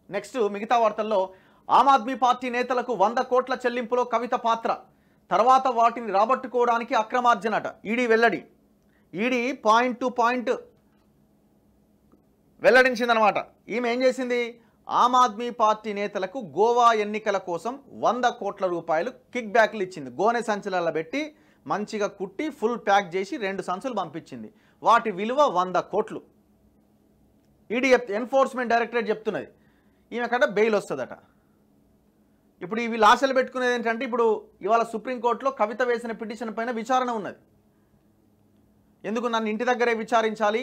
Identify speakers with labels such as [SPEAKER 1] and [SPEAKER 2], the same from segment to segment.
[SPEAKER 1] Next మిగతా వార్తల్లో Aam Aadmi party నేతలకు 100 కోట్ల చెల్లింపులో కవిత పాత్ర, తర్వాత వాటిని రాబట్టుకోవడానికి అక్రమార్జనట. ఈడీ వెల్లడి. ఈడీ పాయింట్ టు పాయింట్ వెల్లడించిందనమాట. ఈమె ఏం చేసింది? ఆమ్ ఆద్మీ పార్టీ నేతలకు గోవా ఎన్నికల కోసం 100 కోట్ల రూపాయలు కిక్ బ్యాక్లు ఇచ్చింది. గోనె సంచులలో పెట్టి మంచిగా కుట్టి ఫుల్ ప్యాక్ చేసి 2 సంచులు పంపించింది. వాటి విలువ 100 కోట్లు. ఈడీ ఎన్ఫోర్స్మెంట్ డైరెక్టరేట్ చెప్తున్నది. ఈమె కట్ట బెయిల్ వస్తుందట. ఇప్పుడు ఇవి ఆశలు పెట్టుకునేది ఏంటంటే, ఇప్పుడు ఇవాళ సుప్రీంకోర్టులో కవిత వేసిన పిటిషన్ పైన విచారణ ఉన్నది. ఎందుకు నన్ను ఇంటి దగ్గరే విచారించాలి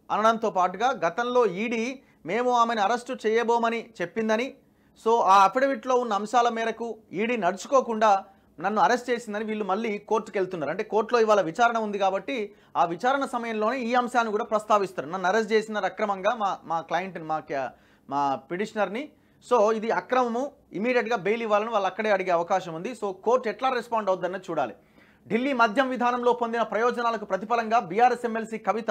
[SPEAKER 1] అనడంతో పాటుగా గతంలో ఈడీ మేము ఆమెను అరెస్టు చేయబోమని చెప్పిందని, సో ఆ అఫిడవిట్లో ఉన్న అంశాల మేరకు ఈడీ నడుచుకోకుండా నన్ను అరెస్ట్ చేసిందని వీళ్ళు మళ్ళీ కోర్టుకు వెళ్తున్నారు. అంటే కోర్టులో ఇవాళ విచారణ ఉంది కాబట్టి ఆ విచారణ సమయంలోనే ఈ అంశాన్ని కూడా ప్రస్తావిస్తారు. నన్ను అరెస్ట్ చేసిన అక్రమంగా మా క్లయింట్ని మా పిటిషనర్ని, సో ఇది అక్రమము, ఇమీడియట్గా బెయిల్ ఇవ్వాలని వాళ్ళు అక్కడే అడిగే అవకాశం ఉంది. సో కోర్టు ఎట్లా రెస్పాండ్ అవుతుందన్నది చూడాలి. ఢిల్లీ మద్యం విధానంలో పొందిన ప్రయోజనాలకు ప్రతిఫలంగా బీఆర్ఎస్ ఎమ్మెల్సీ కవిత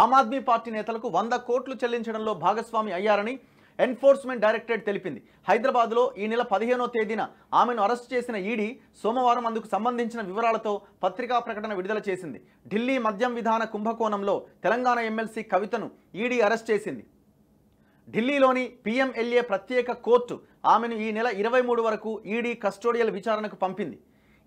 [SPEAKER 1] ఆమ్ ఆద్మీ పార్టీ నేతలకు 100 కోట్లు చెల్లించడంలో భాగస్వామి అయ్యారని ఎన్ఫోర్స్మెంట్ డైరెక్టరేట్ తెలిపింది. హైదరాబాద్లో ఈ నెల 15వ తేదీన ఆమెను అరెస్ట్ చేసిన ఈడీ సోమవారం అందుకు సంబంధించిన వివరాలతో పత్రికా ప్రకటన విడుదల చేసింది. ఢిల్లీ మద్యం విధాన కుంభకోణంలో తెలంగాణ ఎమ్మెల్సీ కవితను ఈడీ అరెస్ట్ చేసింది. ఢిల్లీలోని పీఎంఎల్ఏ ప్రత్యేక కోర్టు ఆమెను ఈ నెల 23 వరకు ఈడీ కస్టోడియల్ విచారణకు పంపింది.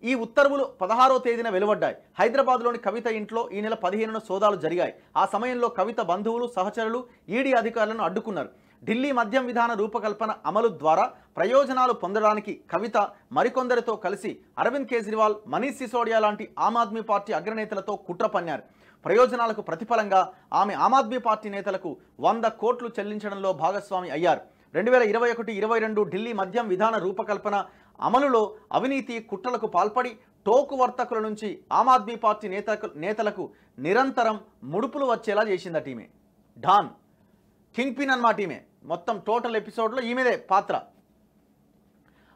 [SPEAKER 1] ఈ ఉత్తర్వులు 16వ తేదీన వెలువడ్డాయి. హైదరాబాద్లోని కవిత ఇంట్లో ఈ నెల 15న సోదాలు జరిగాయి. ఆ సమయంలో కవిత బంధువులు, సహచరులు ఈడీ అధికారులను అడ్డుకున్నారు. ఢిల్లీ మద్యం విధాన రూపకల్పన అమలు ద్వారా ప్రయోజనాలు పొందడానికి కవిత మరికొందరితో కలిసి అరవింద్ కేజ్రీవాల్, మనీష్ సిసోడియా లాంటి ఆమ్ ఆద్మీ పార్టీ అగ్రనేతలతో కుట్ర పన్నారు. ప్రయోజనాలకు ప్రతిఫలంగా ఆమె ఆమ్ ఆద్మీ పార్టీ నేతలకు 100 కోట్లు చెల్లించడంలో భాగస్వామి అయ్యారు. 2021-22 ఢిల్లీ మద్యం విధాన రూపకల్పన అమలులో అవినీతి కుట్రలకు పాల్పడి టోకు వర్తకుల నుంచి ఆమ్ ఆద్మీ పార్టీ నేతలకు నిరంతరం ముడుపులు వచ్చేలా చేసిందట ఈమె. డాన్ కింగ్ పిన్ అన్నమాట ఈమె. మొత్తం టోటల్ ఎపిసోడ్లో ఈమెదే పాత్ర.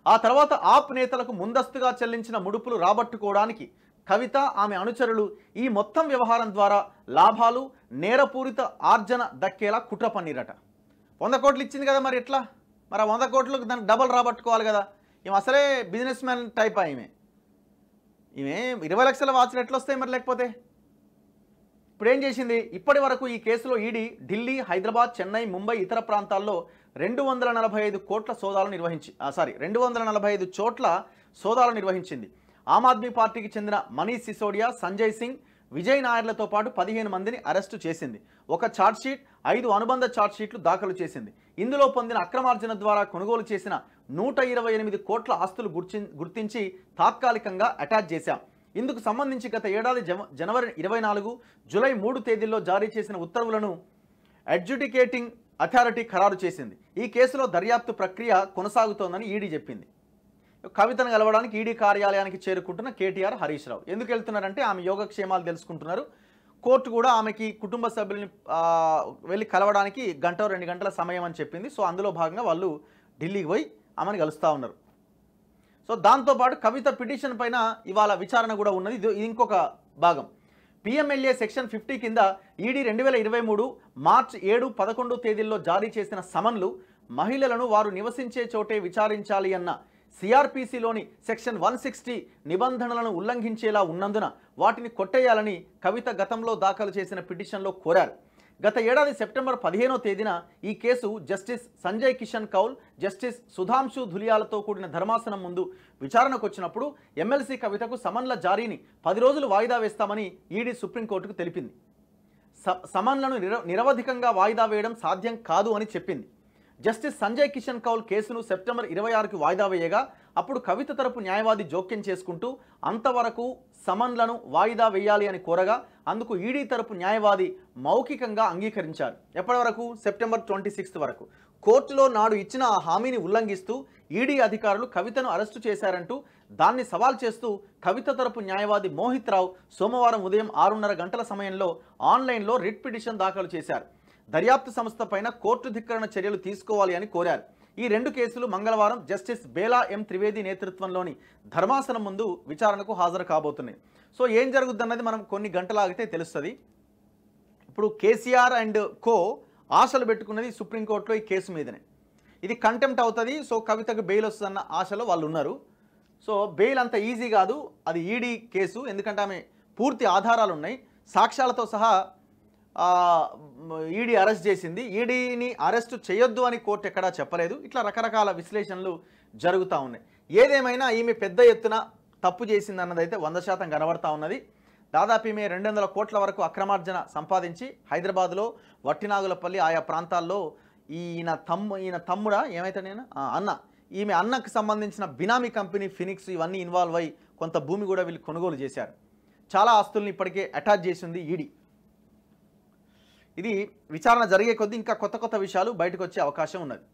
[SPEAKER 1] ఆ తర్వాత ఆప్ నేతలకు ముందస్తుగా చెల్లించిన ముడుపులు రాబట్టుకోవడానికి కవిత, ఆమె అనుచరులు ఈ మొత్తం వ్యవహారం ద్వారా లాభాలు, నేరపూరిత ఆర్జన దక్కేలా కుట్ర పన్నీరట. 100 కోట్లు ఇచ్చింది కదా, మరి ఎట్లా? మరి ఆ 100 కోట్లకు దానికి డబల్ రాబట్టుకోవాలి కదా. ఈమె అసలే బిజినెస్ మ్యాన్ టైప్ ఈమె 20 లక్షల వాచ్లు ఎట్లా వస్తాయి మరి? లేకపోతే ఇప్పుడు ఏం చేసింది? ఇప్పటి వరకు ఈ కేసులో ఈడీ ఢిల్లీ, హైదరాబాద్, చెన్నై, ముంబై, ఇతర ప్రాంతాల్లో 245 కోట్ల సోదాలు 245 చోట్ల సోదాలు నిర్వహించింది. ఆమ్ ఆద్మీ పార్టీకి చెందిన మనీష్ సిసోడియా, సంజయ్ సింగ్, విజయ్ నాయర్లతో పాటు 15 మందిని అరెస్టు చేసింది. ఒక ఛార్జ్షీట్, 5 అనుబంధ ఛార్జ్షీట్లు దాఖలు చేసింది. ఇందులో పొందిన అక్రమార్జన ద్వారా కొనుగోలు చేసిన 128 కోట్ల ఆస్తులు గుర్తించి తాత్కాలికంగా అటాచ్ చేశాం. ఇందుకు సంబంధించి గత ఏడాది జనవరి 24, జూలై 3 తేదీల్లో జారీ చేసిన ఉత్తర్వులను అడ్జుడికేటింగ్ అథారిటీ ఖరారు చేసింది. ఈ కేసులో దర్యాప్తు ప్రక్రియ కొనసాగుతోందని ఈడీ చెప్పింది. కవితను కలవడానికి ఈడీ కార్యాలయానికి చేరుకుంటున్న కేటీఆర్, హరీష్ రావు ఎందుకు వెళ్తున్నారంటే ఆమె యోగక్షేమాలు తెలుసుకుంటున్నారు. కోర్టు కూడా ఆమెకి కుటుంబ సభ్యుల్ని వెళ్ళి కలవడానికి 1-2 గంటల సమయం అని చెప్పింది. సో అందులో భాగంగా వాళ్ళు ఢిల్లీకి పోయి ఆమెను కలుస్తూ ఉన్నారు. సో దాంతోపాటు కవిత పిటిషన్ పైన ఇవాళ విచారణ కూడా ఉన్నది. ఇది ఇంకొక భాగం. పీఎంఎల్ఏ సెక్షన్ 50 కింద ఈడీ 2023 మార్చి 7, 11 తేదీల్లో జారీ చేసిన సమన్లు మహిళలను వారు నివసించే చోటే విచారించాలి అన్న సిఆర్పిసిలోని సెక్షన్ 160 నిబంధనలను ఉల్లంఘించేలా ఉన్నందున వాటిని కొట్టేయాలని కవిత గతంలో దాఖలు చేసిన పిటిషన్లో కోరారు. గత ఏడాది సెప్టెంబర్ 15వ తేదీన ఈ కేసు జస్టిస్ సంజయ్ కిషన్ కౌల్, జస్టిస్ సుధాంశు ధులియాలతో కూడిన ధర్మాసనం ముందు విచారణకు వచ్చినప్పుడు ఎమ్మెల్సీ కవితకు సమన్ల జారీని 10 రోజులు వాయిదా వేస్తామని ఈడీ సుప్రీంకోర్టుకు తెలిపింది. సమన్లను నిరవధికంగా వాయిదా వేయడం సాధ్యం కాదు అని చెప్పింది. జస్టిస్ సంజయ్ కిషన్ కౌల్ కేసును సెప్టెంబర్ 26కి వాయిదా వేయగా అప్పుడు కవిత తరపు న్యాయవాది జోక్యం చేసుకుంటూ అంతవరకు సమన్లను వాయిదా వేయాలి అని కోరగా అందుకు ఈడీ తరపు న్యాయవాది మౌఖికంగా అంగీకరించారు. ఎప్పటి వరకు? సెప్టెంబర్ 26 వరకు. కోర్టులో నాడు ఇచ్చిన ఆ హామీని ఉల్లంఘిస్తూ ఈడీ అధికారులు కవితను అరెస్టు చేశారంటూ దాన్ని సవాల్ చేస్తూ కవిత తరపు న్యాయవాది మోహిత్ రావు సోమవారం ఉదయం 6:30 గంటల సమయంలో ఆన్లైన్లో రిట్ పిటిషన్ దాఖలు చేశారు. దర్యాప్తు సంస్థ పైన కోర్టు ధిక్కరణ చర్యలు తీసుకోవాలి అని కోరారు. ఈ 2 కేసులు మంగళవారం జస్టిస్ బేలా ఎం త్రివేది నేతృత్వంలోని ధర్మాసనం ముందు విచారణకు హాజరు కాబోతున్నాయి. సో ఏం జరుగుద్దన్నది మనం కొన్ని గంటలాగితే తెలుస్తుంది. ఇప్పుడు కేసీఆర్ అండ్ కో ఆశలు పెట్టుకున్నది సుప్రీంకోర్టులో ఈ కేసు మీదనే. ఇది కంటెంప్ట్ అవుతుంది. సో కవితకు బెయిల్ వస్తుందన్న ఆశలో వాళ్ళు ఉన్నారు. సో బెయిల్ అంత ఈజీ కాదు, అది ఈడీ కేసు. ఎందుకంటే ఆమె పూర్తి ఆధారాలు ఉన్నాయి, సాక్ష్యాలతో సహా ఈడీ అరెస్ట్ చేసింది. ఈడీని అరెస్ట్ చేయొద్దు అని కోర్టు ఎక్కడా చెప్పలేదు. ఇట్లా రకరకాల విశ్లేషణలు జరుగుతూ ఉన్నాయి. ఏదేమైనా ఈమె పెద్ద ఎత్తున తప్పు చేసిందన్నదైతే 100% కనబడతా ఉన్నది. దాదాపు ఈమె 200 కోట్ల వరకు అక్రమార్జన సంపాదించి హైదరాబాద్లో వట్టినాగులపల్లి ఆయా ప్రాంతాల్లో ఈయన తమ్ముడా ఏమైతే అన్న, ఈమె అన్నకు సంబంధించిన బినామీ కంపెనీ ఫినిక్స్ ఇవన్నీ ఇన్వాల్వ్ అయ్యి కొంత భూమి కూడా వీళ్ళు కొనుగోలు చేశారు. చాలా ఆస్తుల్ని ఇప్పటికే అటాచ్ చేసింది ఈడీ. ఇది విచారణ జరిగే కొద్దీ ఇంకా కొత్త విషయాలు బయటకు వచ్చే అవకాశం ఉన్నది.